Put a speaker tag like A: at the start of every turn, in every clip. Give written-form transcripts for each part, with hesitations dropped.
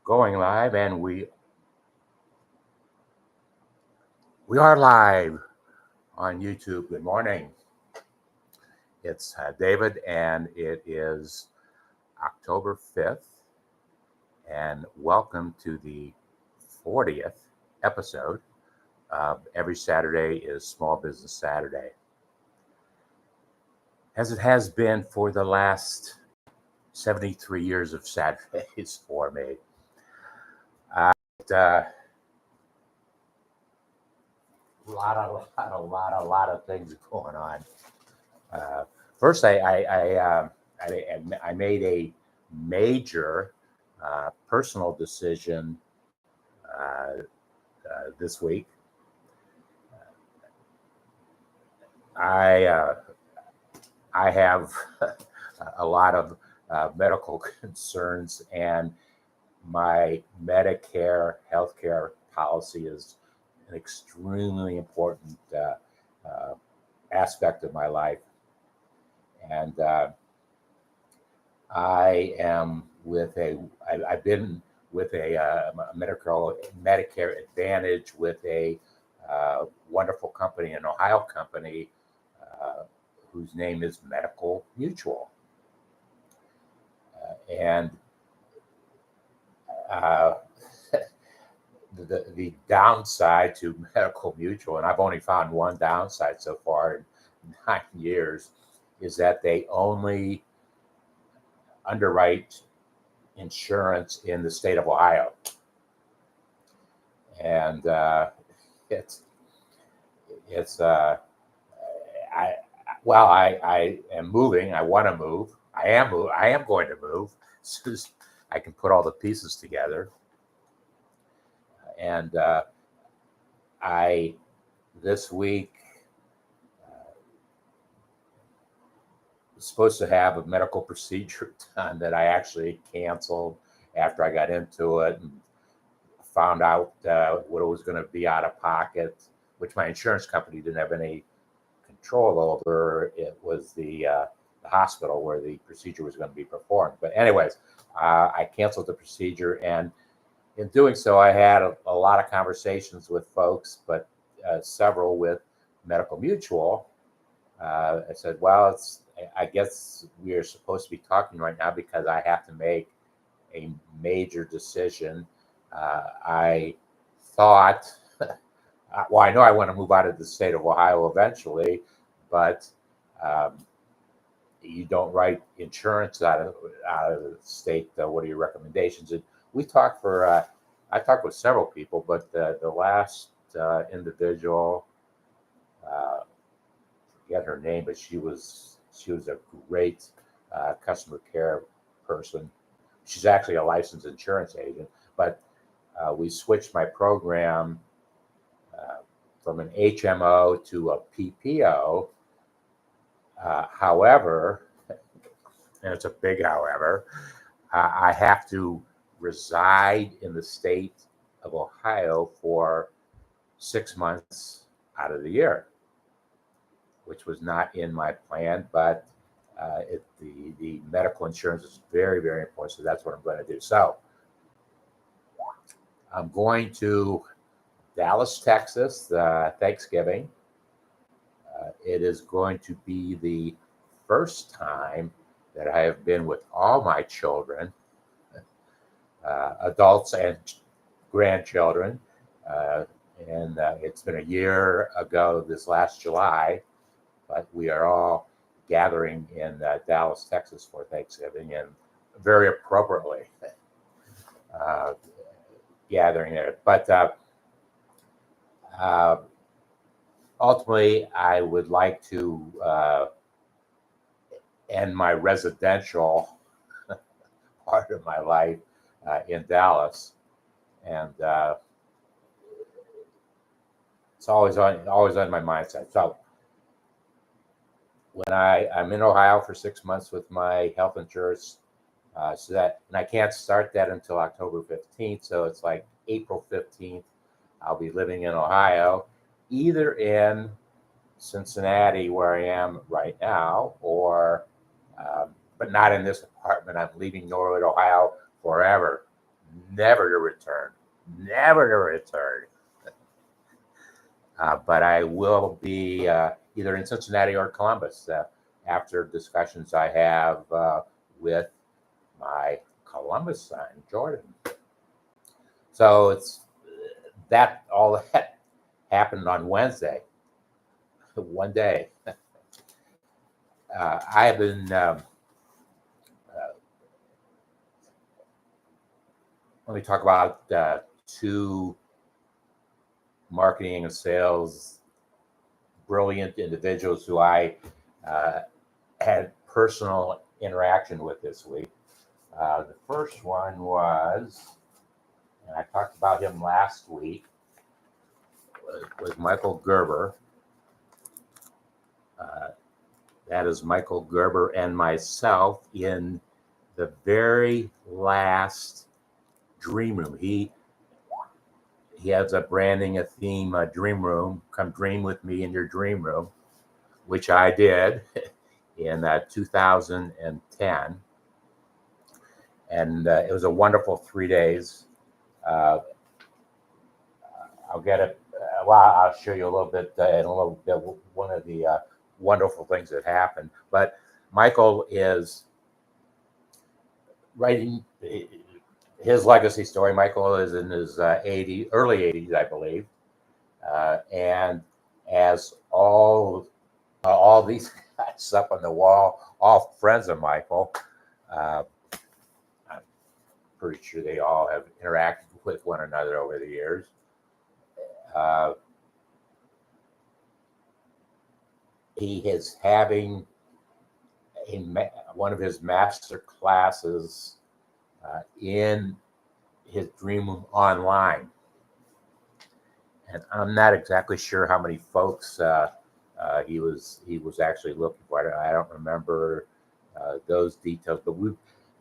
A: Going live, and we are live on YouTube. Good morning. It's David, and it is October 5th, and welcome to the 40th episode of Every Saturday is Small Business Saturday, as it has been for the last 73 years of Saturdays for me. A lot of things going on. First, I made a major personal decision this week. I have a lot of medical concerns, and my Medicare healthcare policy is an extremely important aspect of my life. And I've been with a Medicare Advantage with a wonderful company, an Ohio company, whose name is Medical Mutual. And the downside to Medical Mutual, and I've only found one downside so far in 9 years, is that they only underwrite insurance in the state of Ohio. And I am moving. I want to move. I am going to move as soon as I can put all the pieces together. And this week was supposed to have a medical procedure done that I actually canceled after I got into it and found out what it was going to be out of pocket, which my insurance company didn't have any control over. It was the hospital where the procedure was going to be performed. But anyways, I canceled the procedure, and in doing so, I had a lot of conversations with folks, but several with Medical Mutual. I said, well, I guess we are supposed to be talking right now because I have to make a major decision. I thought, well, I know I want to move out of the state of Ohio eventually, but you don't write insurance out of the state. What are your recommendations? And we talked I talked with several people, but the last individual, I forget her name, but she was a great customer care person. She's actually a licensed insurance agent, but we switched my program from an HMO to a PPO. However, and it's a big however, I have to reside in the state of Ohio for 6 months out of the year, which was not in my plan, but the medical insurance is very, very important. So that's what I'm going to do. So I'm going to Dallas, Texas, Thanksgiving. It is going to be the first time that I have been with all my children, adults and grandchildren. And it's been a year ago this last July, but we are all gathering in Dallas, Texas for Thanksgiving, and very appropriately gathering there. But ultimately, I would like to end my residential part of my life in Dallas, and it's always on my mindset. So when I'm in Ohio for 6 months with my health insurance, and I can't start that until October 15th, so it's like April 15th, I'll be living in Ohio, either in Cincinnati, where I am right now, or but not in this apartment. I'm leaving Norwood, Ohio forever, never to return, never to return. But I will be either in Cincinnati or Columbus after discussions I have with my Columbus son, Jordan. So it's that all that happened on Wednesday, one day. I have been let me talk about two marketing and sales brilliant individuals who I had personal interaction with this week. The first one was, and I talked about him last week, was Michael Gerber. That is Michael Gerber and myself in the very last dream room. He has a branding, a theme, a dream room. Come dream with me in your dream room, which I did in 2010. And it was a wonderful 3 days. I'll get it. I'll show you a little bit in a little bit one of the wonderful things that happened. But Michael is writing his legacy story. Michael is in his early 80s, I believe, and as all these guys up on the wall, all friends of Michael. I'm pretty sure they all have interacted with one another over the years. He is having one of his master classes in his dream room online, and I'm not exactly sure how many folks he was actually looking for. I don't remember those details, but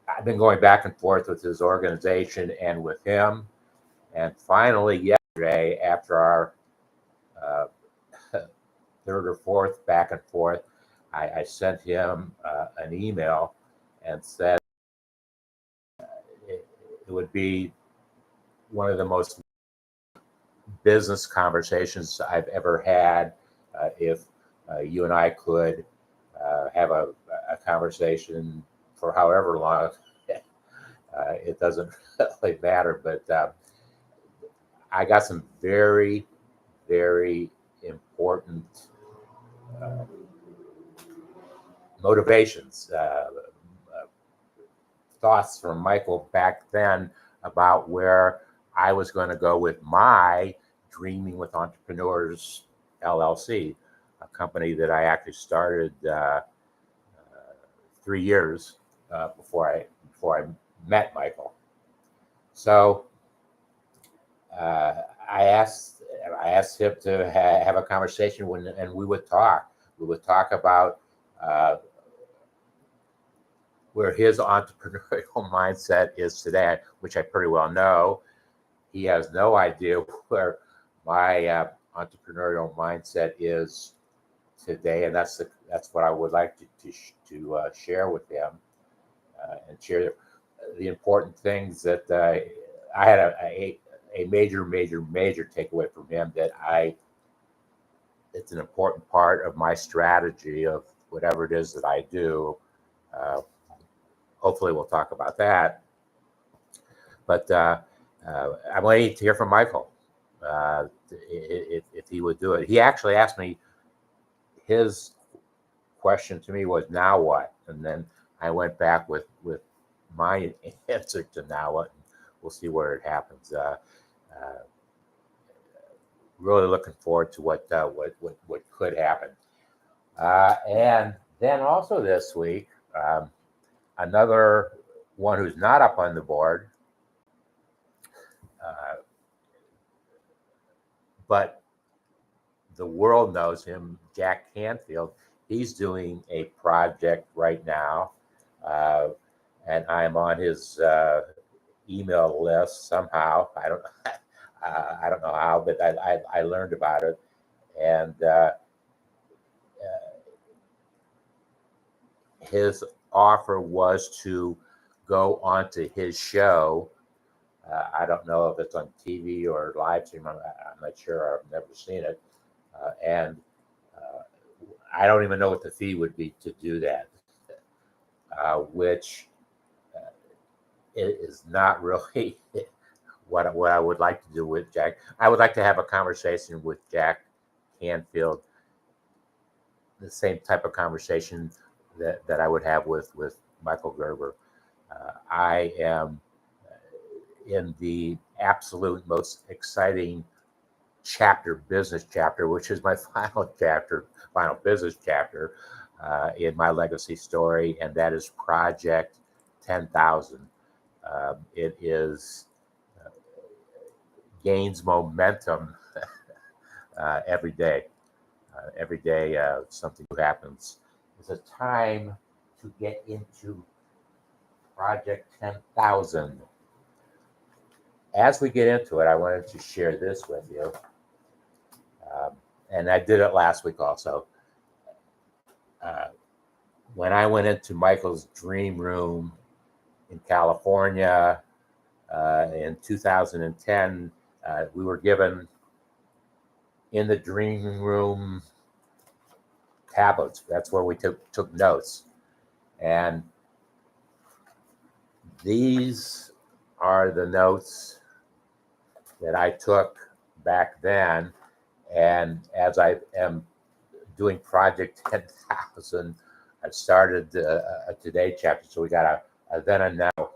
A: I've been going back and forth with his organization and with him, and finally yesterday, after our third or fourth back and forth, I sent him an email and said it would be one of the most business conversations I've ever had if you and I could have a conversation for however long. It doesn't really matter, but I got some very, very important motivations, thoughts from Michael back then about where I was going to go with my Dreaming with Entrepreneurs LLC, a company that I actually started 3 years before I met Michael. So I asked him to have a conversation and we would talk. We would talk about where his entrepreneurial mindset is today, which I pretty well know. He has no idea where my entrepreneurial mindset is today, and that's what I would like to share with him and share the important things that I had a major takeaway from him that it's an important part of my strategy of whatever it is that I do. Hopefully we'll talk about that. But I'm waiting to hear from Michael if he would do it. He actually asked me, his question to me was, now what? And then I went back with my answer to now what. And we'll see where it happens. Really looking forward to what could happen. And then also this week, another one who's not up on the board, but the world knows him, Jack Canfield. He's doing a project right now, and I'm on his email list somehow. I don't know how, but I learned about it, and his offer was to go onto his show I don't know if it's on TV or live stream. I'm not sure. I've never seen it. And I don't even know what the fee would be to do that, which is not really what I would like to do with Jack. I would like to have a conversation with Jack Canfield, the same type of conversation that I would have with Michael Gerber. I am in the absolute most exciting business chapter, which is my final business chapter in my legacy story, and that is Project 10,000. It is gains momentum every day. Every day something happens. It's a time to get into Project 10,000. As we get into it, I wanted to share this with you. And I did it last week also. When I went into Michael's dream room in California in 2010, we were given in the dream room tablets. That's where we took notes. And these are the notes that I took back then. And as I am doing Project 10,000, I've started a today chapter. So we got a then and now,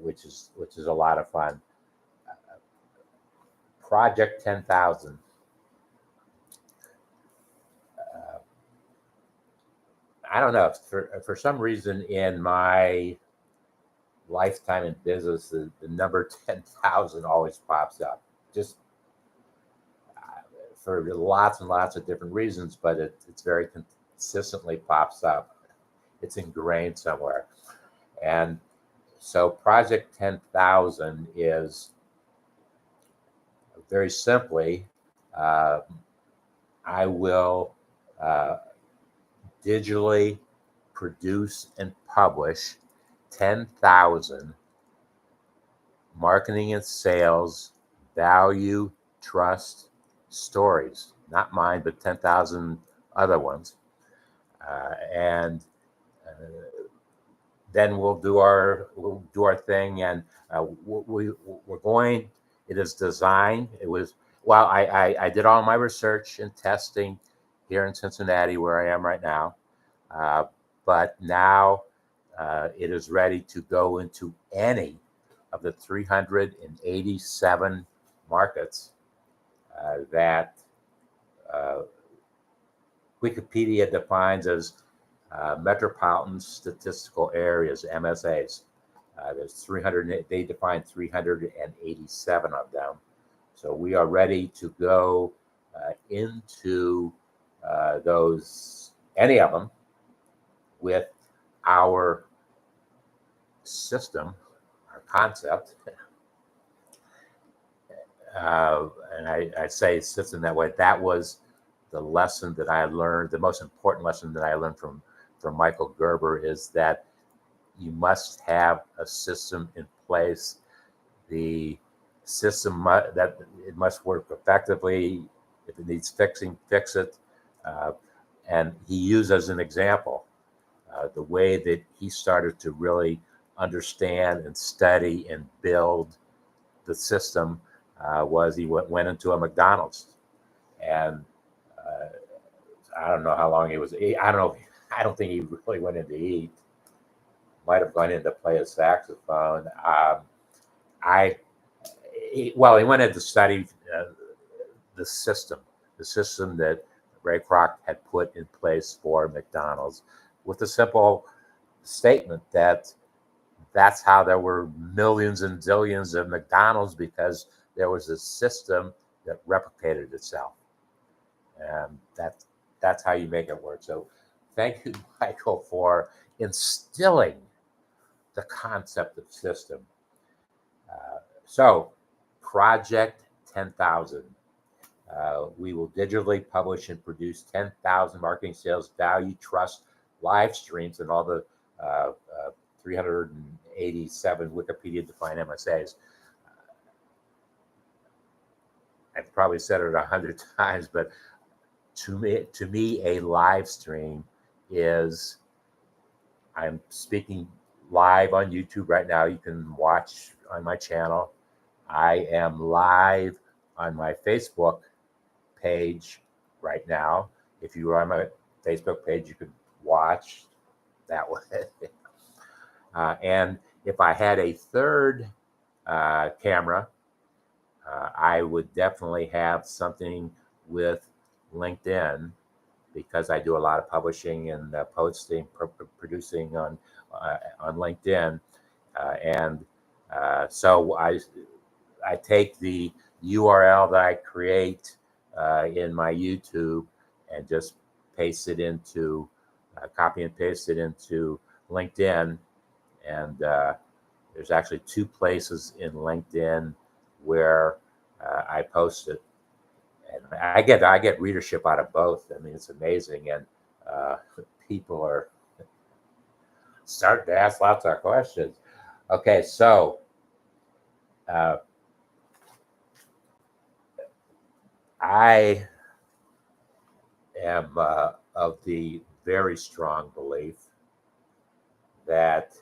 A: which is a lot of fun. Project 10,000. I don't know, for some reason in my lifetime in business, the number 10,000 always pops up. Just for lots and lots of different reasons, but it's very consistently pops up. It's ingrained somewhere. And so Project 10,000 is very simply, I will digitally produce and publish 10,000 marketing and sales value trust stories, not mine, but 10,000 other ones. And then we'll do our thing. And we're going, it is designed. It was, well, I did all my research and testing here in Cincinnati, where I am right now. But now it is ready to go into any of the 387 markets that Wikipedia defines as metropolitan statistical areas, MSAs. There's 300. They define 387 of them. So we are ready to go into any of them, with our system, our concept. And I say system that way. That was the lesson that I learned. The most important lesson that I learned from Michael Gerber is that you must have a system in place. The system that it must work effectively. If it needs fixing, fix it. And he used as an example the way that he started to really understand and study and build the system was he went into a McDonald's, and I don't know how long he was. I don't know. I don't think he really went in to eat. Might have gone in to play a saxophone. He went in to study the system that Ray Kroc had put in place for McDonald's, with a simple statement that that's how there were millions and zillions of McDonald's, because there was a system that replicated itself. And that's how you make it work. So thank you, Michael, for instilling the concept of system. So Project 10,000. We will digitally publish and produce 10,000 marketing, sales, value, trust live streams, and all the 87 Wikipedia defined MSAs. I've probably said it 100 times, but to me, a live stream is, I'm speaking live on YouTube right now. You can watch on my channel. I am live on my Facebook page right now. If you were on my Facebook page, you could watch that way. And if I had a third camera, I would definitely have something with LinkedIn, because I do a lot of publishing and posting, producing on LinkedIn, and so I take the URL that I create in my YouTube and just paste it into, copy and paste it into LinkedIn, and there's actually 2 places in LinkedIn where I post it, and I get readership out of both. I mean, it's amazing, and people are starting to ask lots of questions. Okay, so I am of the very strong belief that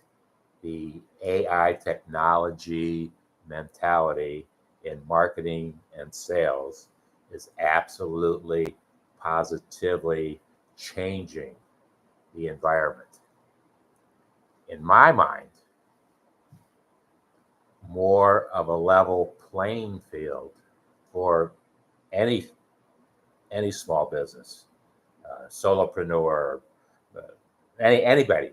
A: the AI technology mentality in marketing and sales is absolutely, positively changing the environment. In my mind, more of a level playing field for any small business, solopreneur, anybody,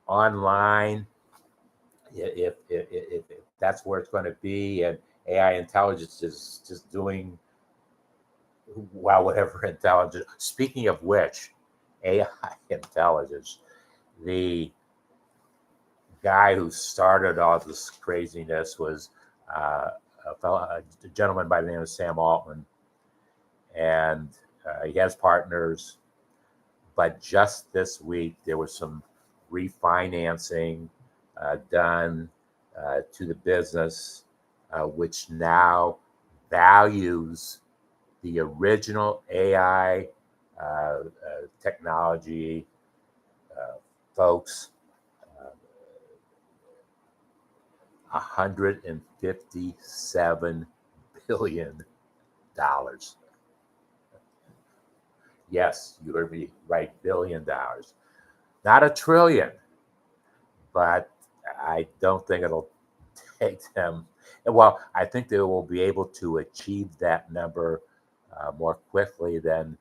A: online, if that's where it's going to be, and AI intelligence is just doing, well, whatever intelligence. Speaking of which, AI intelligence, the guy who started all this craziness was a gentleman by the name of Sam Altman, and he has partners. But just this week, there was some refinancing done to the business, which now values the original AI technology folks $157 billion. Yes, you heard me right, $1 billion. Not $1 trillion, but I don't think it'll take them. Well, I think they will be able to achieve that number more quickly than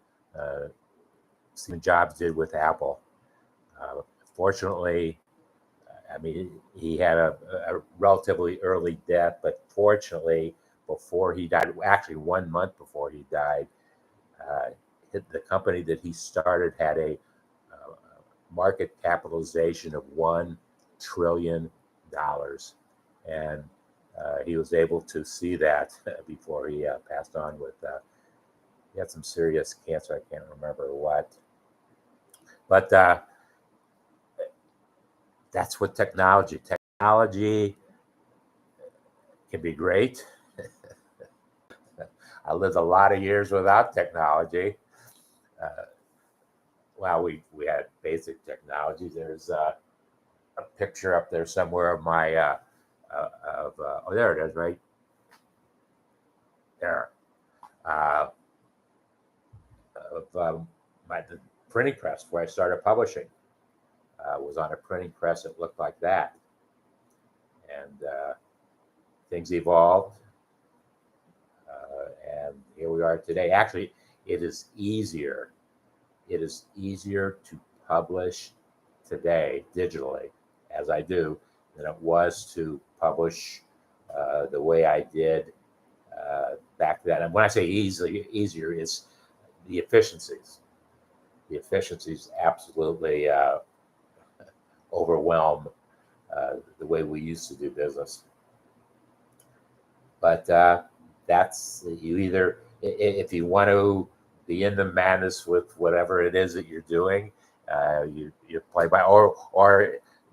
A: Steve Jobs did with Apple. Fortunately, I mean, he had a relatively early death, but fortunately, before he died, actually 1 month before he died, the company that he started had a market capitalization of $1 trillion. And he was able to see that before he passed on with, he had some serious cancer. I can't remember what. But that's what technology can be great. I lived a lot of years without technology. Well, we had basic technology. There's a picture up there somewhere of my oh, there it is, right there, of the printing press where I started publishing. Was on a printing press that looked like that, and things evolved, and here we are today. Actually, it is easier to publish today digitally, as I do, than it was to publish the way I did back then. And when I say easier, is the efficiencies. The efficiencies absolutely overwhelm the way we used to do business. But that's, you either, if you want to be in the madness with whatever it is that you're doing, you play by, or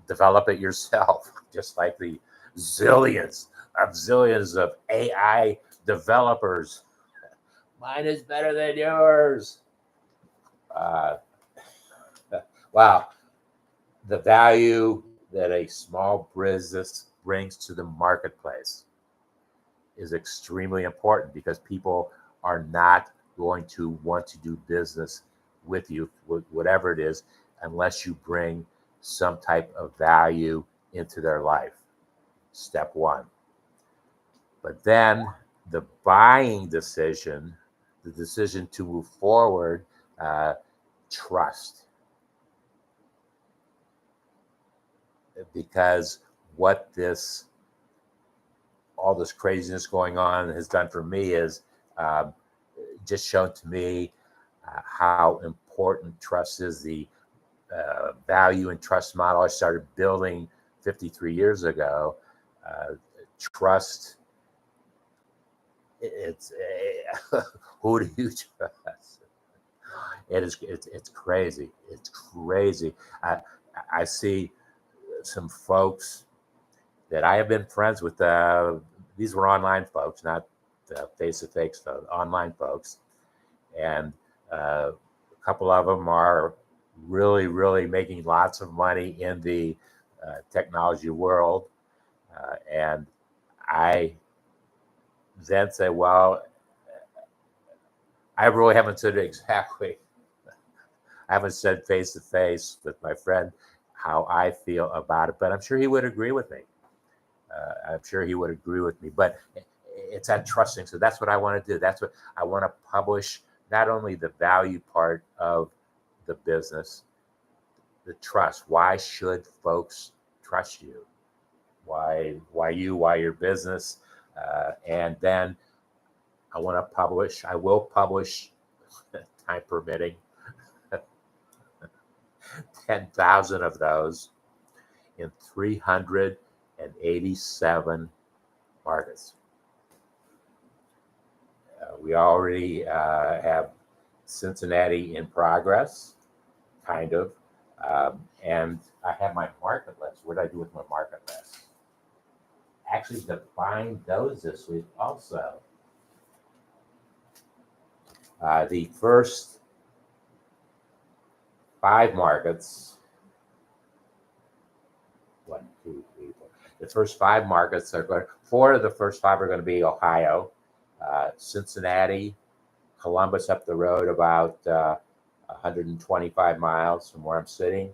A: develop it yourself, just like the zillions of AI developers. Mine is better than yours. Uh, wow, the value that a small business brings to the marketplace is extremely important, because people are not going to want to do business with you, whatever it is, unless you bring some type of value into their life. Step one. But then the buying decision, the decision to move forward, trust. Because what all this craziness going on has done for me is just shown to me how important trust is. The value and trust model I started building 53 years ago. Trust. It's who do you trust? It's crazy. It's crazy. I see some folks that I have been friends with. These were online folks, not face-to-face, online folks. And a couple of them are really, really making lots of money in the technology world. And I then say, well, I really haven't said exactly. I haven't said face-to-face with my friend how I feel about it, but I'm sure he would agree with me. I'm sure he would agree with me, but it's that trusting. So that's what I want to do. That's what I want to publish, not only the value part of the business, the trust. Why should folks trust you? Why your business? And then I want to publish, I will publish, time permitting, 10,000 of those in 387 markets. We already have Cincinnati in progress, kind of. And I have my market list. What did I do with my market list? Actually defined those this week also. The first 5 markets, 1, 2, 3, 4. The first 5 markets are going. 4 of the first 5 are going to be Ohio, Cincinnati, Columbus up the road about 125 miles from where I'm sitting,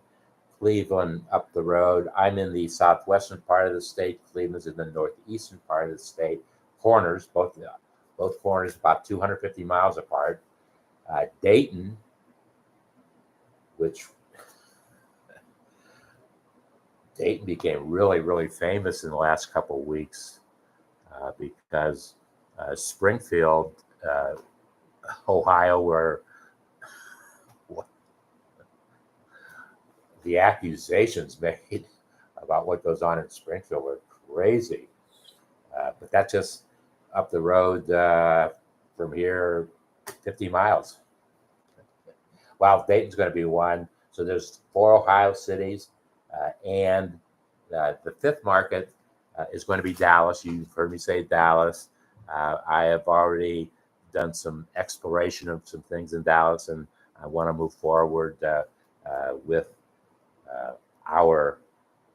A: Cleveland up the road. I'm in the southwestern part of the state. Cleveland's in the northeastern part of the state. Corners, both corners about 250 miles apart. Dayton, which Dayton became really, really famous in the last couple of weeks because Springfield, Ohio, where the accusations made about what goes on in Springfield were crazy. But that's just up the road from here, 50 miles. Well, Dayton's going to be one. So there's 4 Ohio cities. And the 5th market is going to be Dallas. You've heard me say Dallas. I have already done some exploration of some things in Dallas, and I want to move forward with our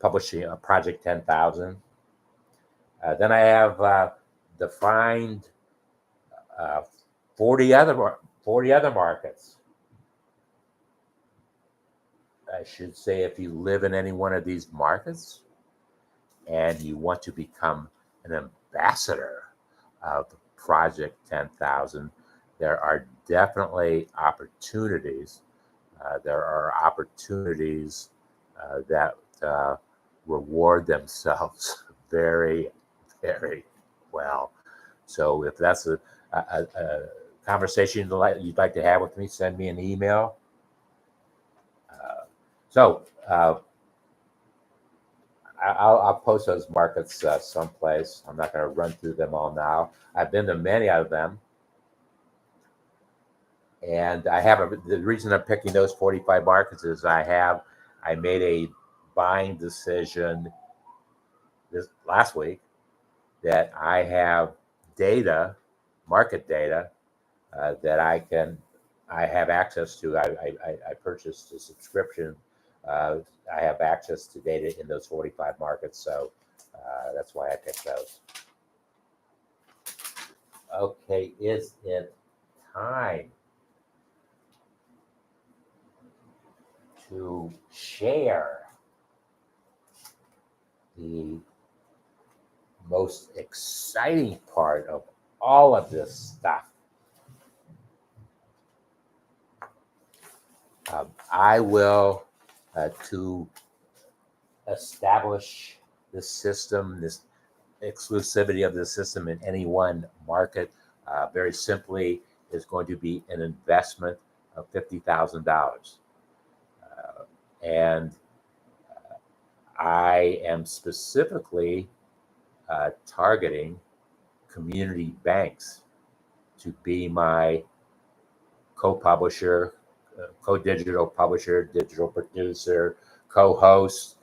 A: publishing Project 10,000. Then I have defined 40 other markets. I should say, if you live in any one of these markets and you want to become an ambassador of Project 10,000, there are definitely opportunities. There are opportunities that reward themselves very, very well. So if that's a conversation you'd like to have with me, send me an email. I'll post those markets someplace. I'm not going to run through them all now. I've been to many of them. And I have the reason I'm picking those 45 markets is I made a buying decision this last week that I have data, market data, that I have access to. I purchased a subscription. I have access to data in those 45 markets, so that's why I picked those. Okay, is it time to share the most exciting part of all of this stuff? I will, to establish this system, this exclusivity of the system in any one market, very simply, is going to be an investment of $50,000. And I am specifically targeting community banks to be my co-publisher, co-digital publisher, digital producer, co-host,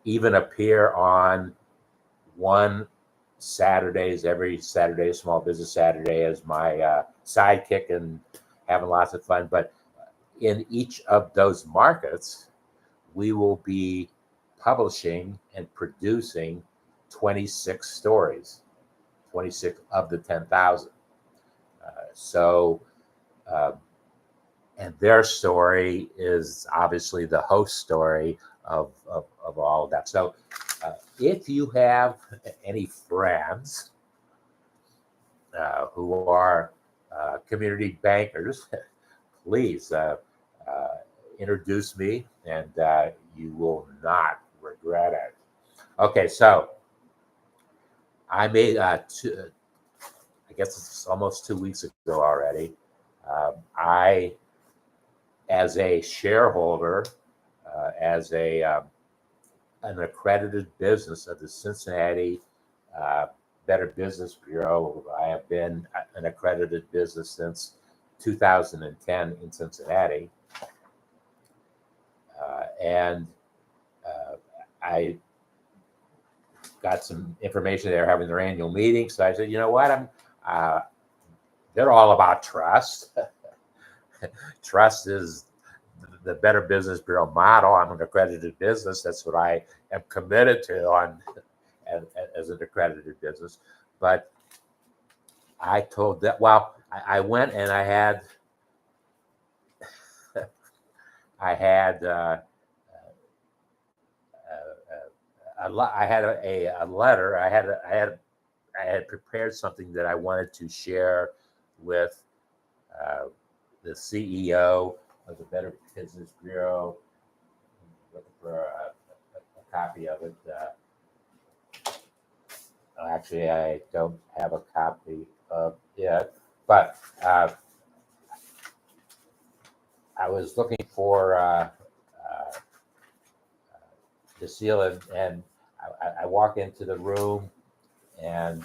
A: even appear on one Saturdays, every Saturday, Small Business Saturday, as my sidekick and having lots of fun. But in each of those markets, we will be publishing and producing 26 stories, 26 of the 10,000. And their story is obviously the host story of all of that. So if you have any friends who are community bankers, please introduce me, and you will not regret it. Okay, so I made I guess it's almost 2 weeks ago already. I, as a shareholder, as an accredited business of the Cincinnati Better Business Bureau, I have been an accredited business since 2010 in Cincinnati. And I got some information. They're having their annual meeting. So I said, you know what? They're all about trust. Trust is the Better Business Bureau model. I'm an accredited business. That's what I am committed to as an accredited business. But I told that, well, I went and I had a letter. I had prepared something that I wanted to share with the CEO of the Better Business Bureau. I'm looking for a copy of it. Actually, I don't have a copy of it, but I was looking for the seal, and I walk into the room, and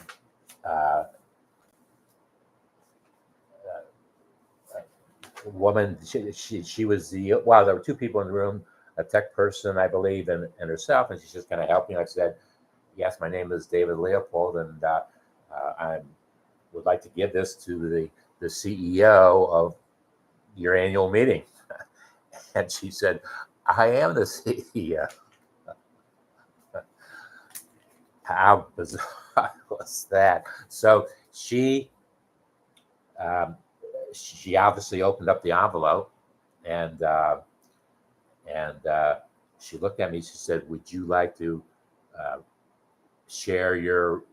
A: a woman, she was there were two people in the room, a tech person, I believe, and herself, and she's just going to help me. I said, yes, my name is David Leopold, and I would like to give this to the CEO of your annual meeting. And she said, I am the CEO. How bizarre was that? So she obviously opened up the envelope, and she looked at me. She said, "Would you like to share your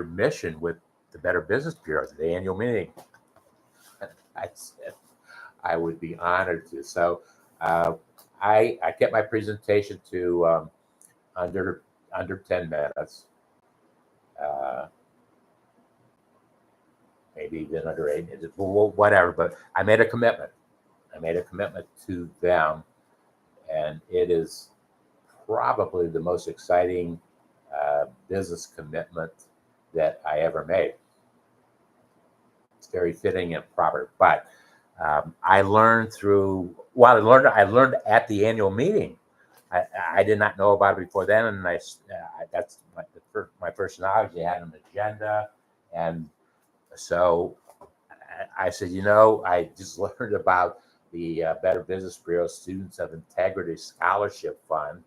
A: mission with the Better Business Bureau at the annual meeting?" I said, I would be honored to. So I kept my presentation to under 10 minutes, maybe even under 8 minutes, whatever. But I made a commitment. I made a commitment to them, and it is probably the most exciting business commitment that I ever made. It's very fitting and proper. But I learned I learned at the annual meeting I did not know about it before then, and that's my first knowledge. They had an agenda, and so I said, I just learned about the Better Business Bureau Students of Integrity Scholarship Fund.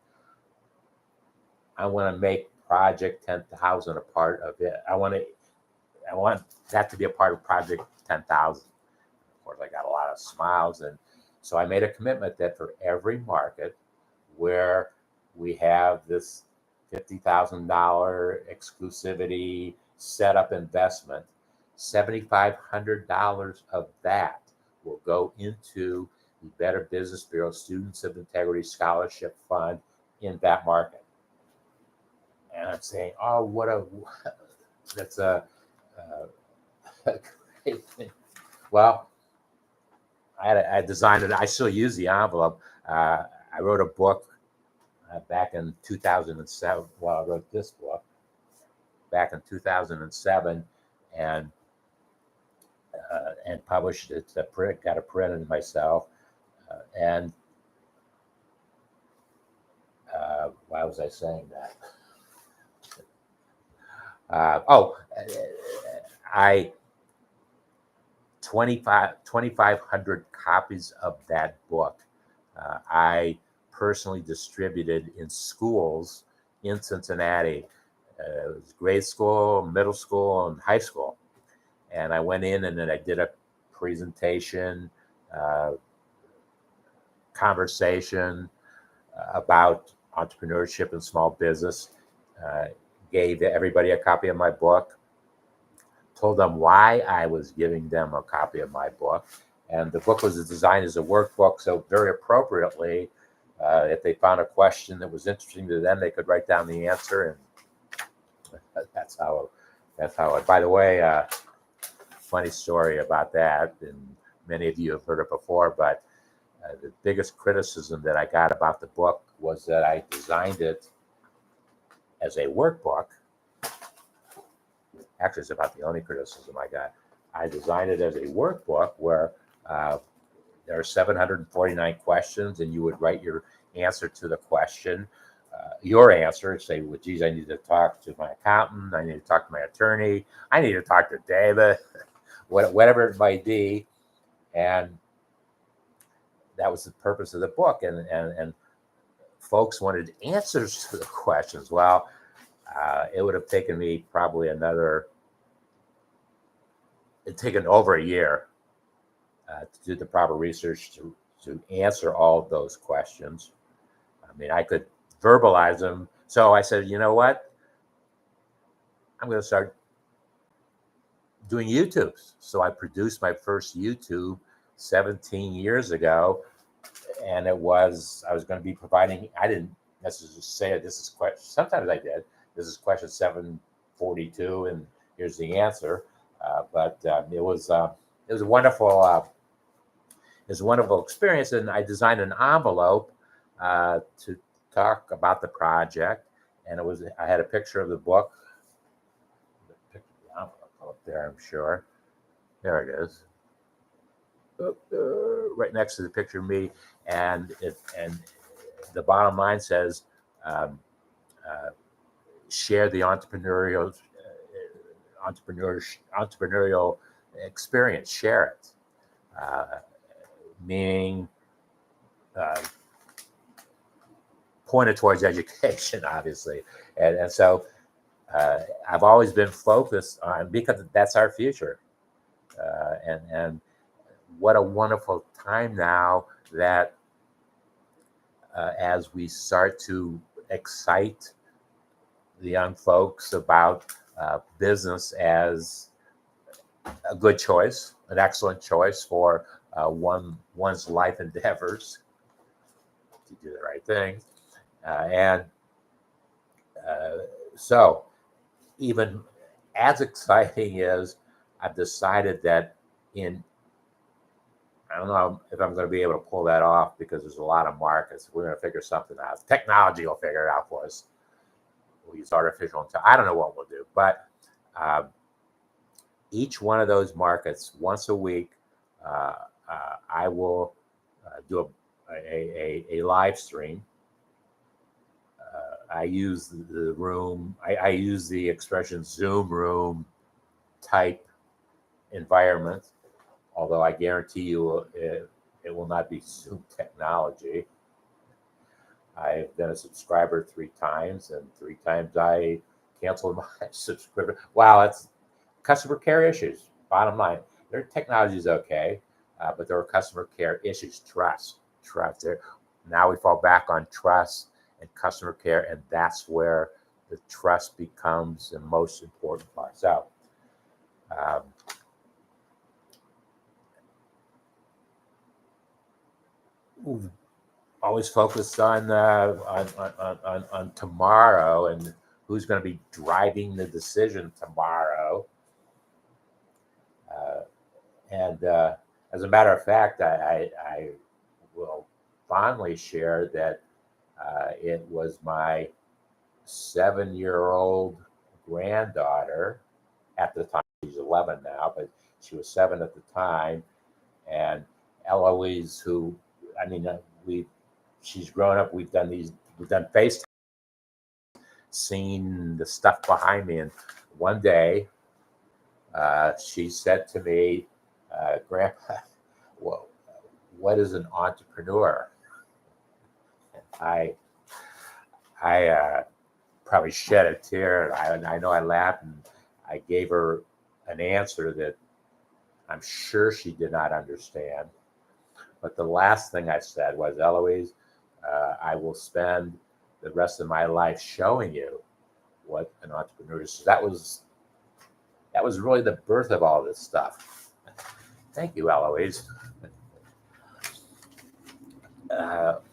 A: I want to make Project 10,000 a part of it. I want that to be a part of Project 10,000. Of course, I got a lot of smiles, and so I made a commitment that for every market where we have this $50,000 exclusivity setup investment, $7,500 of that will go into the Better Business Bureau Students of Integrity Scholarship Fund in that market. And I'm saying, oh, that's a great thing. Well, I designed it. I still use the envelope. I wrote a book back in 2007. Well, I wrote this book back in 2007, and published it. Got it printed myself, and why was I saying that? I 2,500 copies of that book. I personally distributed in schools in Cincinnati. It was grade school, middle school, and high school. And I went in and then I did a presentation, conversation about entrepreneurship and small business. Gave everybody a copy of my book, told them why I was giving them a copy of my book. And the book was designed as a workbook, so very appropriately, if they found a question that was interesting to them, they could write down the answer. And that's how it, by the way, funny story about that, and many of you have heard it before, but the biggest criticism that I got about the book was that I designed it as a workbook. Actually, it's about the only criticism I got. I designed it as a workbook where there are 749 questions, and you would write your answer to the question, your answer, say, well, geez, I need to talk to my accountant, I need to talk to my attorney, I need to talk to David, whatever it might be. And that was the purpose of the book. And folks wanted answers to the questions. Well, it would have taken me probably it'd taken over a year to do the proper research to answer all of those questions. I mean, I could verbalize them. So I said, you know what? I'm going to start doing YouTubes. So I produced my first YouTube 17 years ago. And I was going to be providing, I didn't necessarily say this is question, sometimes I did. This is question 742, and here's the answer. But it was a wonderful experience, and I designed an envelope to talk about the project, and I had a picture of the book. The picture of the envelope up there, I'm sure. There it is, right next to the picture of me, and the bottom line says, share the entrepreneurial experience, share it. Meaning pointed towards education, obviously. And so I've always been focused on, because that's our future. And what a wonderful time now that as we start to excite the young folks about business as a good choice, an excellent choice for one's life endeavors, to do the right thing. So even as exciting as I've decided that I don't know if I'm going to be able to pull that off, because there's a lot of markets. We're going to figure something out. Technology will figure it out for us. We'll use artificial intelligence. I don't know what we'll do, but each one of those markets, once a week, I will do a live stream I use the room. I use the expression Zoom room type environment, although I guarantee you it will not be Zoom technology. I've been a subscriber 3 times, and 3 times I canceled my subscription. Wow, that's customer care issues. Bottom line, their technology is okay, but there are customer care issues. Trust. There. Now we fall back on trust and customer care, and that's where the trust becomes the most important part. So, always focused on tomorrow and who's going to be driving the decision tomorrow. And as a matter of fact, I will fondly share that it was my 7-year-old granddaughter at the time. She's 11 now, but she was 7 at the time. And Eloise, who, I mean, she's grown up. We've done FaceTime, seen the stuff behind me. And one day, she said to me, Grandpa, well, what is an entrepreneur? And I probably shed a tear. I know I laughed, and I gave her an answer that I'm sure she did not understand. But the last thing I said was, Eloise, I will spend the rest of my life showing you what an entrepreneur is. So that was really the birth of all this stuff. Thank you, Eloise.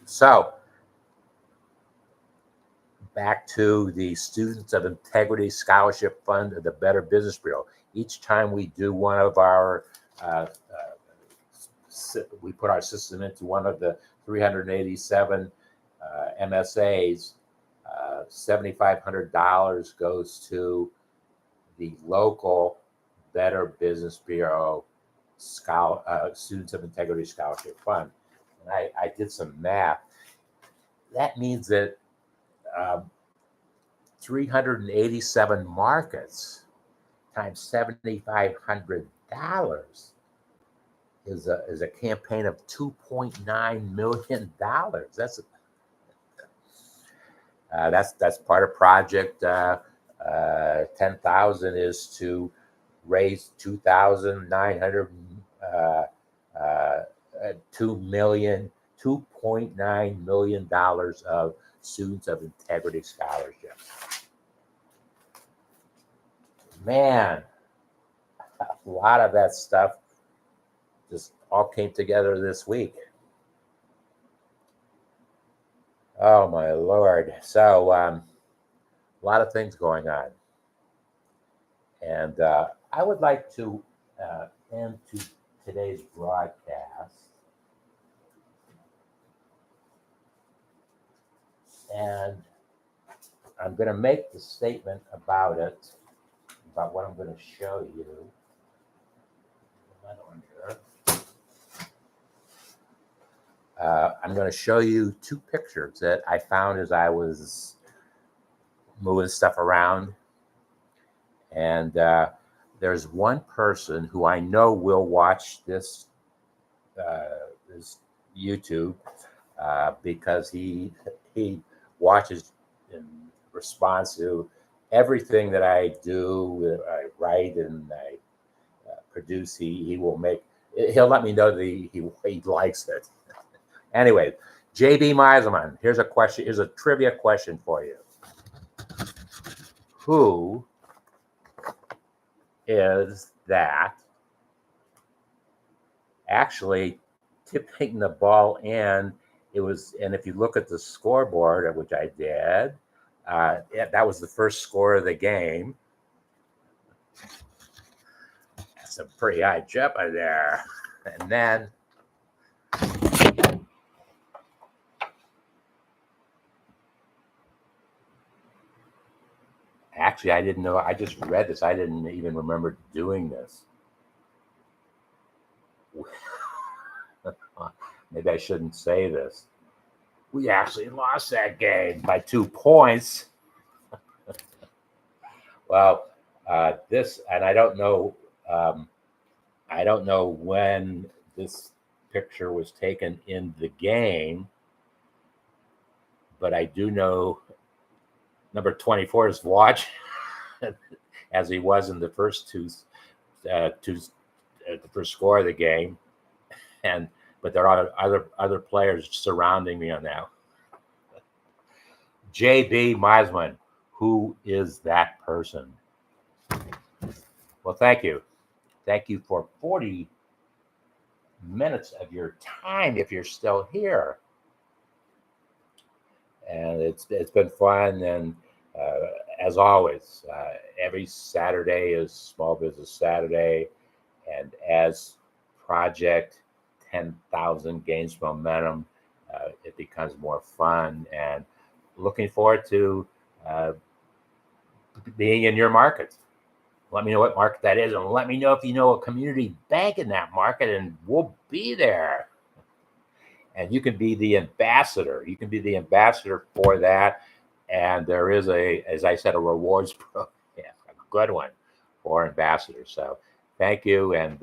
A: So back to the Students of Integrity Scholarship Fund of the Better Business Bureau. Each time we do one of our, we put our system into one of the 387 MSAs, $7,500 goes to the local Better Business Bureau Students of Integrity Scholarship Fund. And I did some math. That means that 387 markets times $7,500 is a campaign of $2.9 million. That's part of project 10,000 is to raise 2.9 million of Students of Integrity scholarships. Man, a lot of that stuff just all came together this week. Oh my Lord. So a lot of things going on. And I would like to end today's broadcast. And I'm going to make the statement about what I'm going to show you. I'm going to show you 2 pictures that I found as I was moving stuff around. And there's one person who I know will watch this YouTube because he watches in response to everything that I do. I write and I produce. He'll let me know that he likes it. Anyway, JB Meiselman, here's a question. Here's a trivia question for you. Who is that actually tipping the ball in? And if you look at the scoreboard, which I did, that was the first score of the game. That's a pretty high jump in there. And then actually, I didn't know. I just read this. I didn't even remember doing this. Maybe I shouldn't say this. We actually lost that game by 2 points. Well, this, and I don't know when this picture was taken in the game, but I do know number 24 is watching as he was in the first the first score of the game, but there are other players surrounding me on now. JB Meisman, who is that person? Well, thank you. Thank you for 40 minutes of your time if you're still here. And it's been fun. And as always, every Saturday is Small Business Saturday. And as Project 10,000 gains momentum, it becomes more fun. And looking forward to being in your market. Let me know what market that is, and let me know if you know a community bank in that market, and we'll be there. And you can be the ambassador. You can be the ambassador for that. And there is as I said, a rewards program, a good one for ambassadors. So thank you, and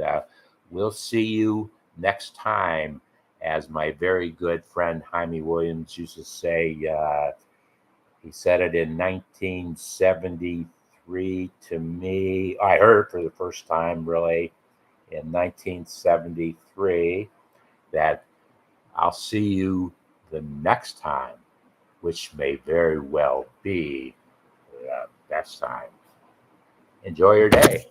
A: we'll see you next time. As my very good friend Jaime Williams used to say, he said it in 1973 to me. I heard it for the first time really in 1973 that I'll see you the next time, which may very well be the best time. Enjoy your day.